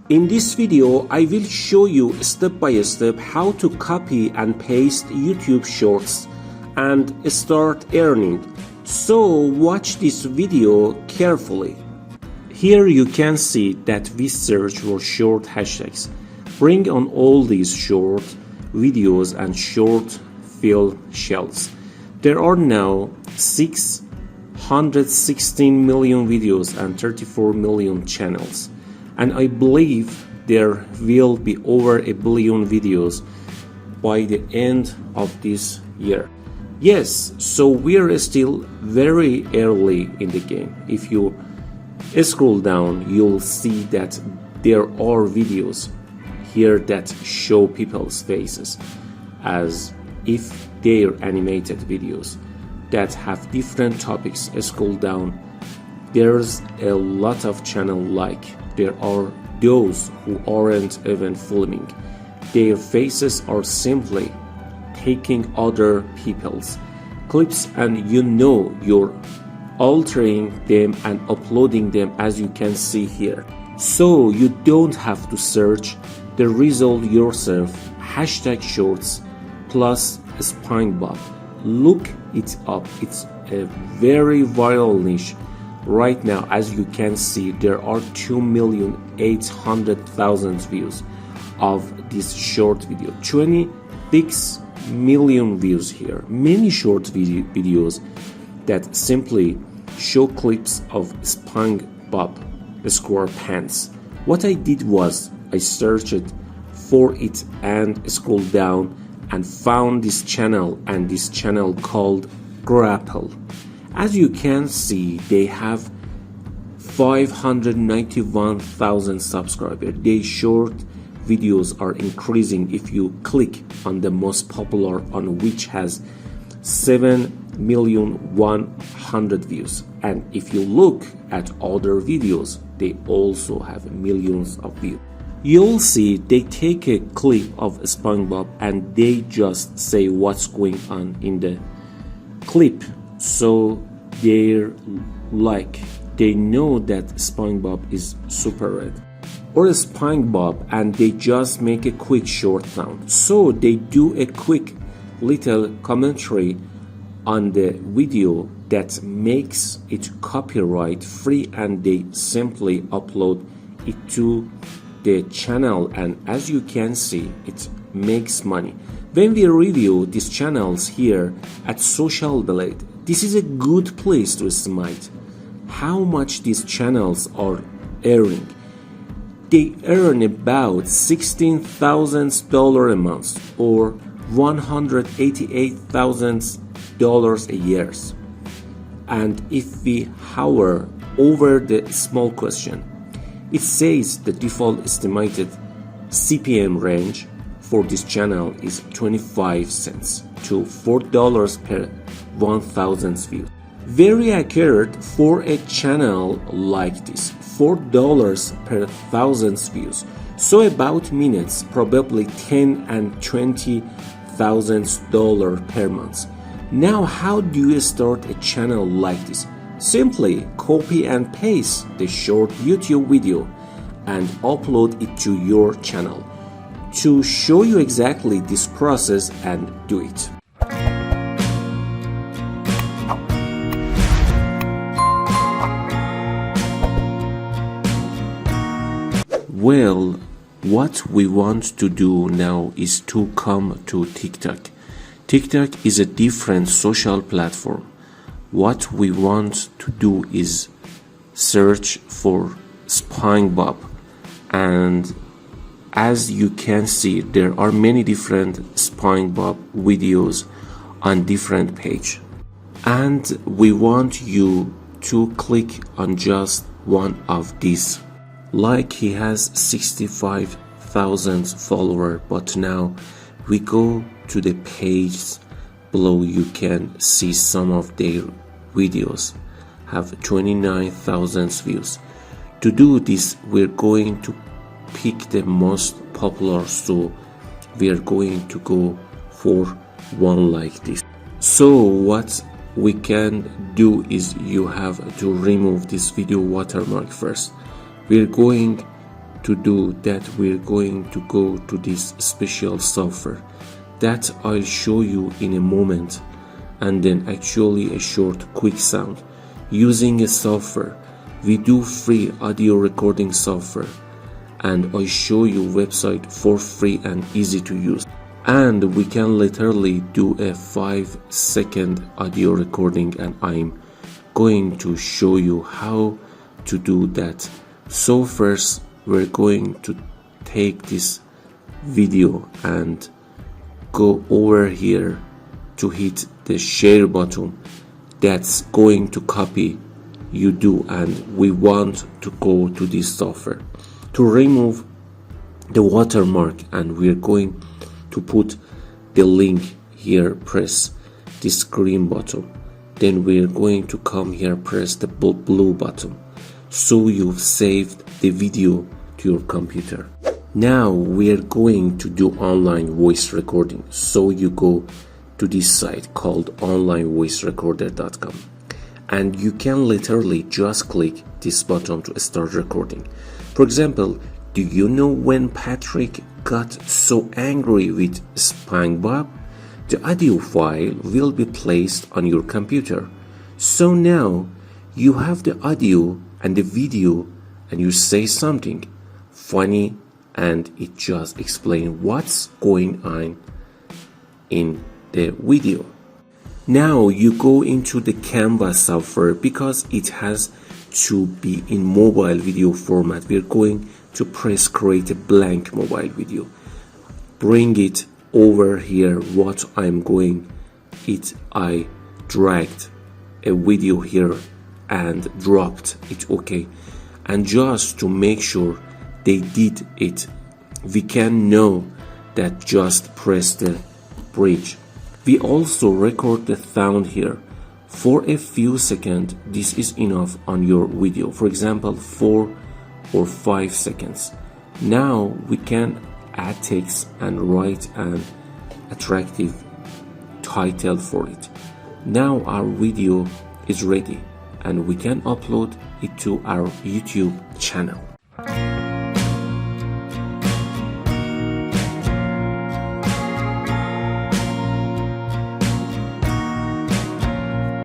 In this video, I will show you step by step how to copy and paste YouTube Shorts and start earning. So watch this video carefully. Here you can see that we search for short hashtags. Bring on all these short videos and short fill shells. There are now 616 million videos and 34 million channels. And I believe there will be over a billion videos by the end of this year. Yes, so we are still very early in the game. If you scroll down, you'll see that there are videos here that show people's faces as if they're animated videos that have different topics. Scroll down, there's a lot of channels like there are those who aren't even filming. Their faces are simply taking other people's clips and you're altering them and uploading them as you can see here. So you don't have to search the result yourself. Hashtag shorts plus SpongeBob. Look it up. It's a very viral niche. Right now, as you can see, there are 2,800,000 views of this short video. 26 million views here. Many short videos that simply show clips of SpongeBob SquarePants. What I did was I searched for it and scrolled down and found this channel, and this channel called Grapple. As you can see, they have 591,000 subscribers. Their short videos are increasing. If you click on the most popular one, which has 7,100,000 views, and if you look at other videos, they also have millions of views. You'll see they take a clip of SpongeBob and they just say what's going on in the clip. So they know that SpongeBob is super red or SpongeBob, and they just make a quick short sound. So they do a quick little commentary on the video that makes it copyright free, and they simply upload it to the channel, and as you can see, it makes money. When we review these channels here at Social Blade, this is a good place to estimate how much these channels are earning. They earn about $16,000 a month or $188,000 a year. And if we hover over the small question, it says the default estimated CPM range for this channel is 25 cents to $4 per 1,000 views. Very accurate for a channel like this. $4 per 1,000 views. So about minutes, probably $10,000 and $20,000 per month. Now, how do you start a channel like this? Simply copy and paste the short YouTube video and upload it to your channel. To show you exactly this process and do it. Well, what we want to do now is to come to TikTok. TikTok is a different social platform. What we want to do is search for SpongeBob, and as you can see, there are many different SpongeBob videos on different page, and we want you to click on just one of these. Like he has 65,000 followers, but now we go to the page below, you can see some of their videos have 29,000 views. To do this, we're going to pick the most popular, so we're going to go for one like this. So what we can do is you have to remove this video watermark first. We're going to do that, we're going to go to this special software that I'll show you in a moment, and then actually a short quick sound using a software. We do free audio recording software, and I show you website for free and easy to use, and we can literally do a 5-second audio recording, and I'm going to show you how to do that. So first we're going to take this video and go over here to hit the share button. That's going to copy you do, and we want to go to this software to remove the watermark, and we're going to put the link here. Press this green button, then we're going to come here, press the blue button, so you've saved the video to your computer. Now we're going to do online voice recording, so you go to this site called onlinevoicerecorder.com, and you can literally just click this button to start recording. For example, do you know when Patrick got so angry with SpongeBob? The audio file will be placed on your computer. So now you have the audio and the video, and you say something funny and it just explains what's going on in the video. Now you go into the Canva software because it has to be in mobile video format. We're going to press create a blank mobile video. Bring it over here. What I'm going it, I dragged a video here and dropped it. Okay, and just to make sure they did it, we can know that just press the bridge. We also record the sound here for a few seconds. This is enough on your video, for example 4 or 5 seconds. Now we can add text and write an attractive title for it. Now our video is ready and we can upload it to our YouTube channel.